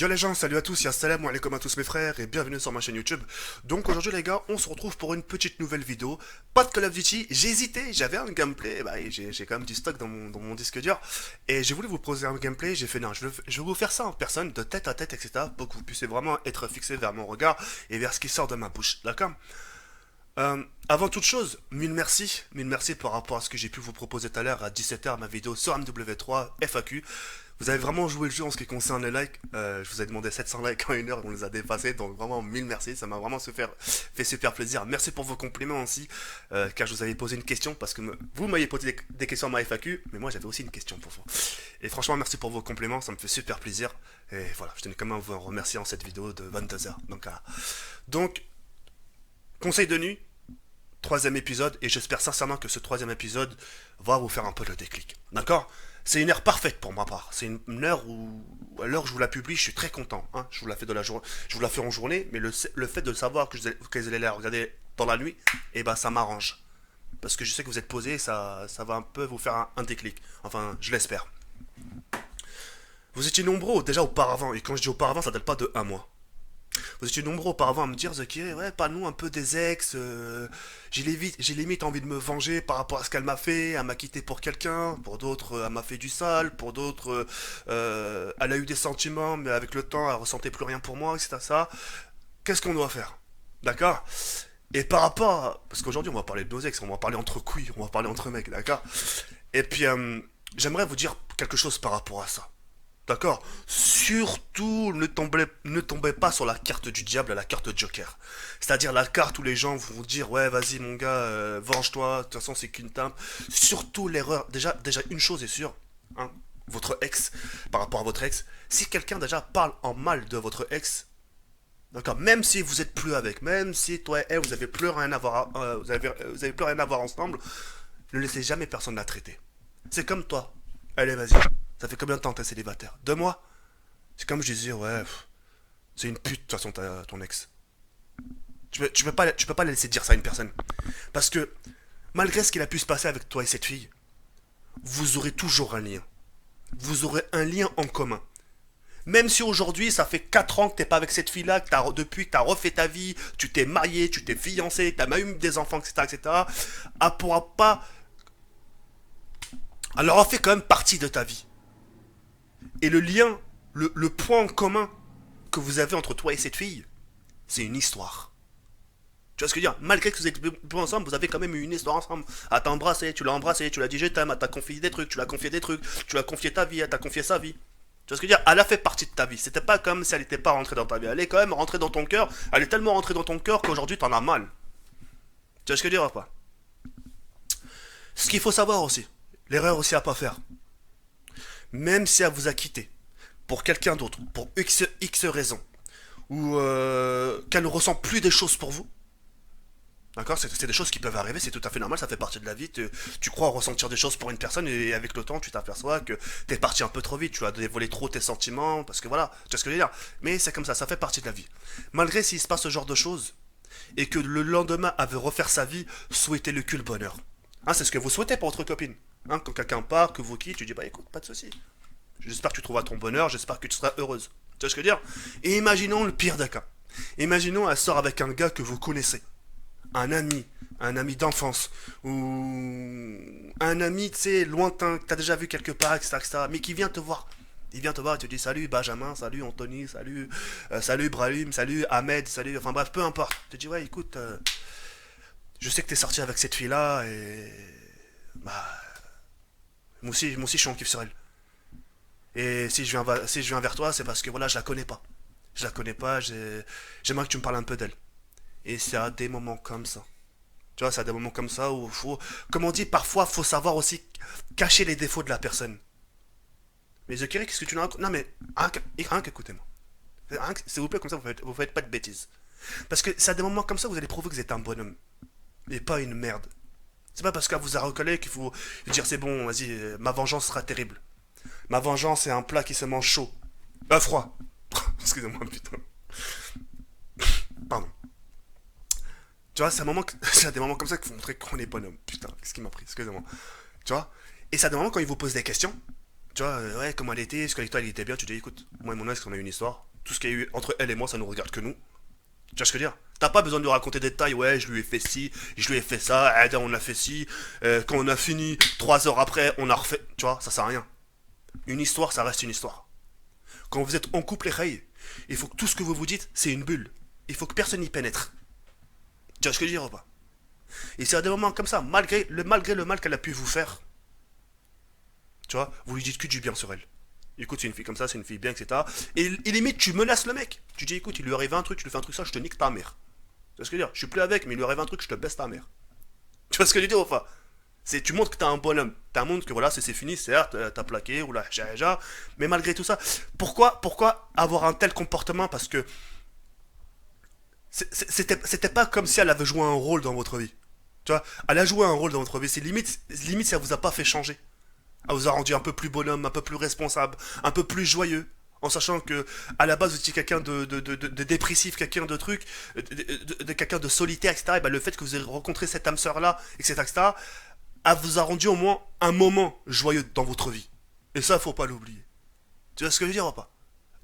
Yo les gens, salut à tous, assalamu alaikum à tous mes frères et bienvenue sur ma chaîne YouTube. Donc aujourd'hui les gars, on se retrouve pour une petite nouvelle vidéo. Pas de Call of Duty, j'ai hésité, j'avais un gameplay, bah j'ai quand même du stock dans mon disque dur. Et j'ai voulu vous proposer un gameplay, j'ai fait non, je vais vous faire ça en personne, de tête à tête, etc. Pour que vous puissiez vraiment être fixé vers mon regard et vers ce qui sort de ma bouche, d'accord? Avant toute chose, mille merci par rapport à ce que j'ai pu vous proposer tout à l'heure à 17h, ma vidéo sur MW3 FAQ. Vous avez vraiment joué le jeu en ce qui concerne les likes. Je vous ai demandé 700 likes en une heure, on les a dépassés, donc vraiment mille merci, ça m'a vraiment fait super plaisir. Merci pour vos compliments aussi, car je vous avais posé une question, parce que vous m'aviez posé des questions à ma FAQ, mais moi j'avais aussi une question pour vous. Et franchement, merci pour vos compliments, ça me fait super plaisir. Et voilà, je tenais quand même à vous en remercier en cette vidéo de 22h. Donc, conseil de nuit, troisième épisode, et j'espère sincèrement que ce troisième épisode va vous faire un peu le déclic. D'accord? C'est une heure parfaite pour ma part. C'est une heure où, à l'heure où je vous la publie, je suis très content. Hein. Je vous la fais je vous la fais en journée, mais le fait de savoir que vous allez la regarder dans la nuit, eh ben ça m'arrange. Parce que je sais que vous êtes posé, ça va un peu vous faire un déclic. Enfin, je l'espère. Vous étiez nombreux déjà auparavant, et quand je dis auparavant, ça date pas de un mois. Vous étiez nombreux auparavant à me dire, Zakir, ouais, pas nous un peu des ex, j'ai limite envie de me venger par rapport à ce qu'elle m'a fait, elle m'a quitté pour quelqu'un, pour d'autres, elle m'a fait du sale, pour d'autres, elle a eu des sentiments, mais avec le temps, elle ressentait plus rien pour moi, etc. Ça. Qu'est-ce qu'on doit faire? D'accord? Et par rapport parce qu'aujourd'hui, on va parler de nos ex, on va parler entre couilles, on va parler entre mecs, d'accord? Et puis, j'aimerais vous dire quelque chose par rapport à ça. D'accord? Surtout, ne tombez pas sur la carte du diable, la carte Joker. C'est-à-dire la carte où les gens vont dire, ouais, vas-y mon gars, venge-toi, de toute façon c'est qu'une teinte. Surtout l'erreur, déjà une chose est sûre, hein, votre ex, par rapport à votre ex, si quelqu'un déjà parle en mal de votre ex, d'accord, même si vous êtes plus avec, même si toi et elle, vous avez plus rien à voir, vous avez plus rien à voir ensemble, ne laissez jamais personne la traiter. C'est comme toi. Allez, vas-y. Ça fait combien de temps que t'es célibataire? 2 mois? C'est comme je disais, ouais, c'est une pute de toute façon ton ex. Tu peux pas la laisser dire ça à une personne. Parce que malgré ce qu'il a pu se passer avec toi et cette fille, vous aurez toujours un lien. Vous aurez un lien en commun. Même si aujourd'hui ça fait 4 ans que t'es pas avec cette fille-là, depuis que t'as refait ta vie, tu t'es marié, tu t'es fiancé, t'as même eu des enfants, etc., etc., elle pourra pas. Elle aura fait quand même partie de ta vie. Et le lien, le point en commun que vous avez entre toi et cette fille, c'est une histoire. Tu vois ce que je veux dire? Malgré que vous êtes plus ensemble, vous avez quand même eu une histoire ensemble. À t'embrasser, tu l'as embrassé, tu l'as dit je t'aime, à t'a confié des trucs, tu l'as confié des trucs, tu l'as confié ta vie, elle t'a confié sa vie. Tu vois ce que je veux dire? Elle a fait partie de ta vie. C'était pas comme si elle n'était pas rentrée dans ta vie. Elle est quand même rentrée dans ton cœur. Elle est tellement rentrée dans ton cœur qu'aujourd'hui t'en as mal. Tu vois ce que je veux dire ou pas? Ce qu'il faut savoir aussi, l'erreur aussi à pas faire. Même si elle vous a quitté pour quelqu'un d'autre, pour X raisons, ou qu'elle ne ressent plus des choses pour vous, d'accord, c'est des choses qui peuvent arriver, c'est tout à fait normal, ça fait partie de la vie. Tu crois ressentir des choses pour une personne et avec le temps, tu t'aperçois que t'es parti un peu trop vite, tu as dévoilé trop tes sentiments, parce que voilà, tu vois ce que je veux dire. Mais c'est comme ça fait partie de la vie. Malgré s'il se passe ce genre de choses, et que le lendemain, elle veut refaire sa vie, souhaitez-le que le bonheur. Hein, c'est ce que vous souhaitez pour votre copine. Hein, quand quelqu'un part, que vous quitte, tu dis bah écoute, pas de soucis. J'espère que tu trouveras ton bonheur, j'espère que tu seras heureuse. Tu vois ce que je veux dire? Et imaginons le pire des cas. Imaginons elle sort avec un gars que vous connaissez. Un ami d'enfance, ou un ami, tu sais, lointain, que t'as déjà vu quelque part, etc., etc., mais qui vient te voir. Il vient te voir et te dit salut Benjamin, salut Anthony, salut Brahim, salut Ahmed, salut, enfin bref, peu importe. Tu te dis ouais écoute, je sais que t'es sorti avec cette fille-là et... Bah... moi aussi je suis en kiff sur elle. Et si je viens vers toi, c'est parce que voilà, je la connais pas. Je la connais pas, j'aimerais que tu me parles un peu d'elle. Et c'est à des moments comme ça. Tu vois, c'est à des moments comme ça où faut, comme on dit, parfois faut savoir aussi cacher les défauts de la personne. Mais Zachary, qu'est-ce que tu nous racontes? Non mais, rien qu'écoutez-moi. S'il vous plaît, comme ça, vous faites pas de bêtises. Parce que c'est à des moments comme ça que vous allez prouver que vous êtes un bonhomme. Et pas une merde. C'est pas parce qu'elle vous a recollé qu'il faut dire c'est bon, vas-y, ma vengeance sera terrible. Ma vengeance est un plat qui se mange chaud. Froid. Excusez-moi, putain. Pardon. Tu vois, c'est à des moments comme ça qu'il faut montrer qu'on est bonhomme. Putain, qu'est-ce qui m'a pris? Excusez-moi. Tu vois? Et c'est à des moments quand ils vous posent des questions. Tu vois, ouais, comment elle était? Est-ce qu'avec toi elle était bien? Tu dis, écoute, moi et mon ex, on a eu une histoire. Tout ce qu'il y a eu entre elle et moi, ça nous regarde que nous. Tu vois ce que je veux dire? T'as pas besoin de raconter des détails, ouais, je lui ai fait ci, je lui ai fait ça, Ada, on a fait ci, quand on a fini, 3 heures après, on a refait. Tu vois, ça sert à rien. Une histoire, ça reste une histoire. Quand vous êtes en couple, les reilles, il faut que tout ce que vous vous dites, c'est une bulle. Il faut que personne n'y pénètre. Tu vois ce que je veux dire ou pas? Et c'est à des moments comme ça, malgré le mal qu'elle a pu vous faire, tu vois, vous lui dites que du bien sur elle. Écoute, c'est une fille comme ça, c'est une fille bien, etc. Et limite, tu menaces le mec. Tu dis, écoute, il lui arrive un truc, tu lui fais un truc ça, je te nique ta mère. Tu vois ce que je veux dire? Je suis plus avec, mais il lui arrive un truc, je te baisse ta mère. Tu vois ce que je veux dire ou pas? Tu montres que t'es un bonhomme. Tu montres que voilà, c'est fini, certes, t'as plaqué, ou là, jaja. Mais malgré tout ça, pourquoi avoir un tel comportement? Parce que c'était pas comme si elle avait joué un rôle dans votre vie. Tu vois, elle a joué un rôle dans votre vie. C'est limite, ça vous a pas fait changer. Elle vous a rendu un peu plus bonhomme, un peu plus responsable, un peu plus joyeux. En sachant que, à la base, vous étiez quelqu'un de dépressif, quelqu'un de truc, de quelqu'un de solitaire, etc. Et ben, le fait que vous ayez rencontré cette âme sœur-là, etc., elle vous a rendu au moins un moment joyeux dans votre vie. Et ça, faut pas l'oublier. Tu vois ce que je veux dire ou pas?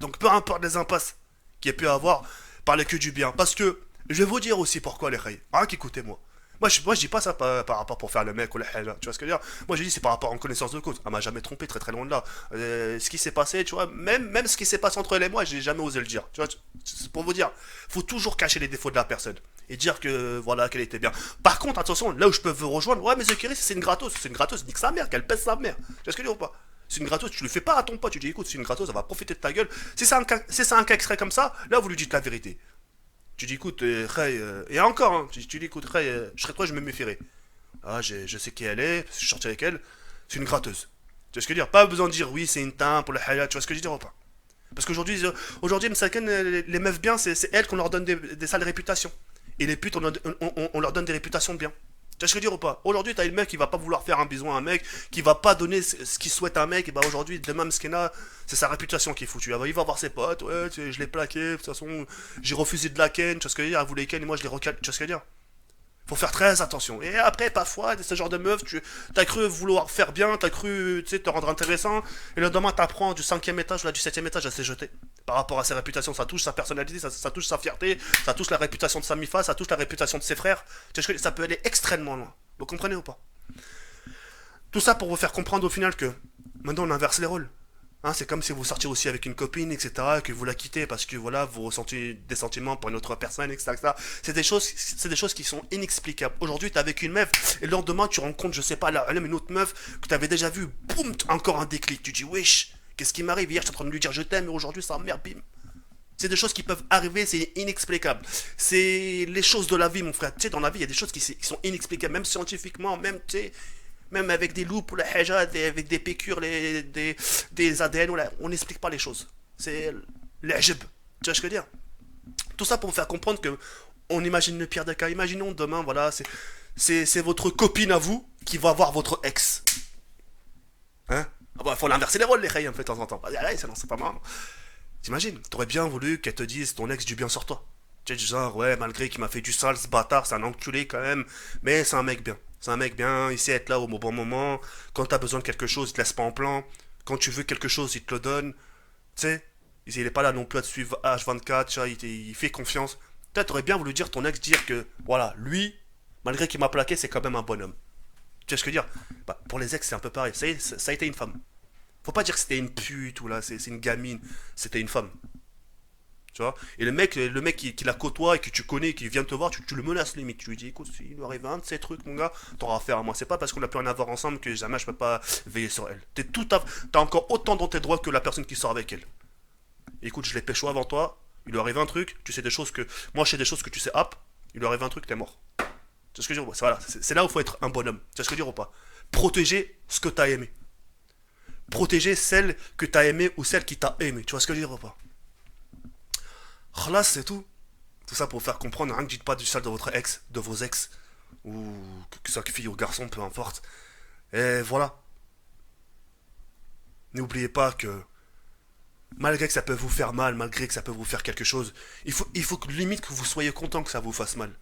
Donc, peu importe les impasses qu'il y ait pu avoir, parlez que du bien. Parce que, je vais vous dire aussi pourquoi les rails. Hein, écoutez-moi. Moi, je dis pas ça par rapport pour faire le mec ou la haja, tu vois ce que je veux dire? Moi, je dis c'est par rapport à une connaissance de cause. Elle m'a jamais trompé, très très loin de là. Ce qui s'est passé, tu vois, même ce qui s'est passé entre elle et moi, j'ai jamais osé le dire. Tu vois, c'est pour vous dire, faut toujours cacher les défauts de la personne et dire que voilà qu'elle était bien. Par contre, attention, là où je peux vous rejoindre, ouais, mais Zekiri, c'est une gratos, nique sa mère, qu'elle pèse sa mère. Tu vois ce que je veux dire ou pas? C'est une gratos, tu le fais pas à ton pote, tu dis écoute, c'est une gratos, elle va profiter de ta gueule. Si c'est un cas extrait comme ça, là vous lui dites la vérité. Tu dis écoute, Ray, et encore, hein, tu dis écoute, Ray, je serais toi, je me méfierais. Ah, je sais qui elle est, je suis sorti avec elle, c'est une gratteuse. Tu vois ce que je veux dire? Pas besoin de dire oui, c'est une teinte pour le halal, tu vois ce que je veux dire ou pas? Parce qu'aujourd'hui, Msaken, les meufs bien, c'est elles qu'on leur donne des sales réputations. Et les putes, on leur donne des réputations de bien. Tu vois ce que je veux dire ou pas? Aujourd'hui, t'as une mec qui va pas vouloir faire un bisou à un mec, qui va pas donner ce qu'il souhaite à un mec, et bah aujourd'hui, demain, Mskena, c'est sa réputation qui est foutue. Il va voir ses potes, ouais, je l'ai plaqué, de toute façon, j'ai refusé de la ken, tu vois ce que je veux dire? Elle voulait ken, et moi je l'ai recalé, tu vois ce que je veux dire? Faut faire très attention. Et après, parfois, ce genre de meuf, tu as cru vouloir faire bien, t'as cru te rendre intéressant, et le lendemain, t'apprends du 5e étage, là, du 7e étage à s'est jeté. Par rapport à ses réputations, ça touche sa personnalité, ça touche sa fierté, ça touche la réputation de sa mifa, ça touche la réputation de ses frères. Tu vois, ça peut aller extrêmement loin. Vous comprenez ou pas? Tout ça pour vous faire comprendre au final que maintenant on inverse les rôles. Hein, c'est comme si vous sortiez aussi avec une copine, etc., que vous la quittez parce que voilà, vous ressentez des sentiments pour une autre personne, etc. C'est des choses qui sont inexplicables. Aujourd'hui, t'es avec une meuf, et le lendemain, tu rencontres, je sais pas, là, une autre meuf que t'avais déjà vue, boum, encore un déclic. Tu dis, wesh, qu'est-ce qui m'arrive? Hier, j'étais en train de lui dire je t'aime, et aujourd'hui, ça merde, bim. C'est des choses qui peuvent arriver, c'est inexplicable. C'est les choses de la vie, mon frère. Tu sais, dans la vie, il y a des choses qui sont inexplicables, même scientifiquement, même, tu sais, même avec des loupes ou la haja, avec des piqûres, des ADN, on n'explique pas les choses. C'est l'ajib. Tu vois ce que je veux dire? Tout ça pour vous faire comprendre que on imagine le pire des cas. Imaginons demain, voilà, c'est votre copine à vous qui va voir votre ex. Hein? Ah bah, faut l'inverser les rôles, les reilles, un peu de temps en temps. Allez, ça non, c'est pas marrant. T'imagines? T'aurais bien voulu qu'elle te dise ton ex du bien sur toi. Tu sais, du genre, ouais, malgré qu'il m'a fait du sale, ce bâtard, c'est un enculé quand même, mais c'est un mec bien. C'est un mec bien, il sait être là au bon moment. Quand t'as besoin de quelque chose, il te laisse pas en plan. Quand tu veux quelque chose, il te le donne. Tu sais, il est pas là non plus à te suivre H24, tu vois, il fait confiance. Peut-être t'aurais bien voulu dire ton ex, dire que, voilà, lui, malgré qu'il m'a plaqué, c'est quand même un bonhomme. Tu vois ce que je veux dire? Bah, pour les ex, c'est un peu pareil. Ça a été une femme. Faut pas dire que c'était une pute ou là, c'est une gamine. C'était une femme. Tu vois? Et le mec qui la côtoie et que tu connais, qui vient te voir, tu le menaces limite. Tu lui dis, écoute, s'il lui arrive un de ces trucs, mon gars, t'auras affaire à moi. C'est pas parce qu'on a pu en avoir ensemble que jamais je peux pas veiller sur elle. T'as encore autant dans tes droits que la personne qui sort avec elle. Écoute, je l'ai pécho avant toi, il lui arrive un truc, tu sais des choses que. Moi, je sais des choses que tu sais, hop, il lui arrive un truc, t'es mort. Tu sais ce que je veux dire? Voilà, c'est là où il faut être un bonhomme. Tu sais ce que je veux dire ou pas? Protéger ce que t'as aimé. Protéger celle que t'as aimée ou celle qui t'a aimé. Tu vois ce que je veux dire ou pas? Khlas, c'est tout. Tout ça pour vous faire comprendre, ne dites pas du sale de votre ex, de vos ex, ou que ce soit fille ou garçon, peu importe. Et voilà. N'oubliez pas que malgré que ça peut vous faire mal, malgré que ça peut vous faire quelque chose, il faut que limite que vous soyez content que ça vous fasse mal.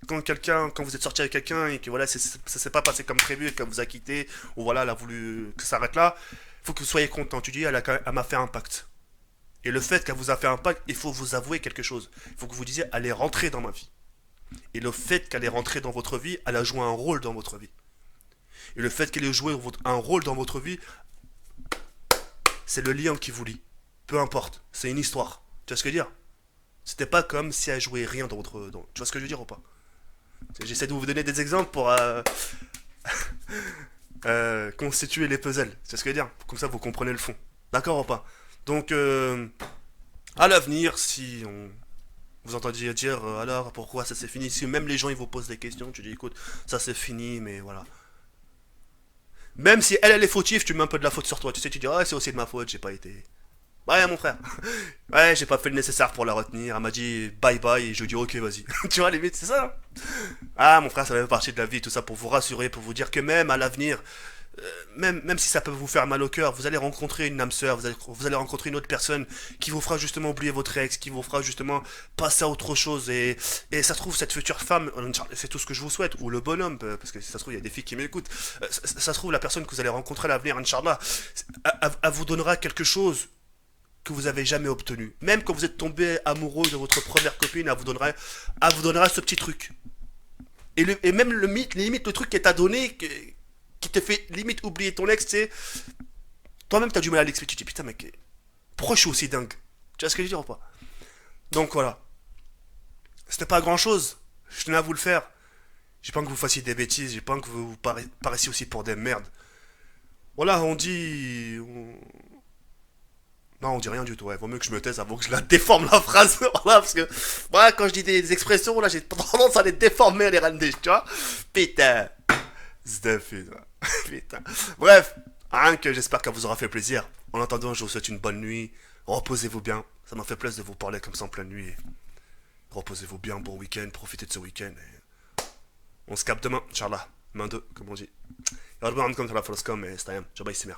Quand vous êtes sorti avec quelqu'un et que voilà, ça s'est pas passé comme prévu et qu'elle vous a quitté, ou voilà, elle a voulu que ça s'arrête là, il faut que vous soyez content. Tu dis, elle m'a fait un pacte. Et le fait qu'elle vous a fait un pacte, il faut vous avouer quelque chose. Il faut que vous disiez, elle est rentrée dans ma vie. Et le fait qu'elle est rentrée dans votre vie, elle a joué un rôle dans votre vie. Et le fait qu'elle ait joué un rôle dans votre vie, c'est le lien qui vous lie. Peu importe, c'est une histoire. Tu vois ce que je veux dire? C'était pas comme si elle jouait rien dans votre... Tu vois ce que je veux dire ou pas? J'essaie de vous donner des exemples pour constituer les puzzles. C'est ce que je veux dire? Comme ça, vous comprenez le fond. D'accord ou pas? Donc, à l'avenir, si on... Vous entendiez dire alors pourquoi ça s'est fini? Si même les gens ils vous posent des questions, tu dis écoute, ça c'est fini, mais voilà. Même si elle est fautive, tu mets un peu de la faute sur toi. Tu sais, tu dis ah c'est aussi de ma faute, j'ai pas été. Ouais mon frère. Ouais, j'ai pas fait le nécessaire pour la retenir. Elle m'a dit bye bye et je lui dis ok vas-y. Tu vois limite c'est ça. Hein. Ah mon frère, ça fait partie de la vie, tout ça pour vous rassurer, pour vous dire que même à l'avenir, même si ça peut vous faire mal au cœur, vous allez rencontrer une âme sœur, vous allez rencontrer une autre personne qui vous fera justement oublier votre ex, qui vous fera justement passer à autre chose. Et ça se trouve, cette future femme, c'est tout ce que je vous souhaite, ou le bonhomme, parce que si ça se trouve, il y a des filles qui m'écoutent, ça se trouve, la personne que vous allez rencontrer à l'avenir, Inch'Allah, elle vous donnera quelque chose que vous avez jamais obtenu. Même quand vous êtes tombé amoureux de votre première copine, elle vous donnera ce petit truc. Et même limite, le truc qu'elle t'a donné, qui te fait limite oublier ton ex, tu sais, toi-même t'as du mal à l'expliquer. Tu te dis putain, mec, pourquoi je suis aussi dingue? Tu vois ce que je veux dire ou pas? Donc voilà. C'était pas grand chose. Je tenais à vous le faire. J'ai pas envie que vous fassiez des bêtises. J'ai pas envie que vous paraissiez aussi pour des merdes. Voilà, on dit. Non, on dit rien du tout. Ouais. Vaut mieux que je me taise avant que je la déforme la phrase. Voilà, parce que. Voilà, quand je dis des expressions, là, j'ai tendance à les déformer, les randés, tu vois? Putain. Putain. Bref, rien que j'espère qu'elle vous aura fait plaisir. En attendant, je vous souhaite une bonne nuit. Reposez-vous bien. Ça m'a fait plaisir de vous parler comme ça en pleine nuit. Reposez-vous bien, bon week-end, profitez de ce week-end. On se capte demain, Inch'Allah. Main 2, comme on dit. يا رب عندكم تلعب فرصكم استعين شباب يستمع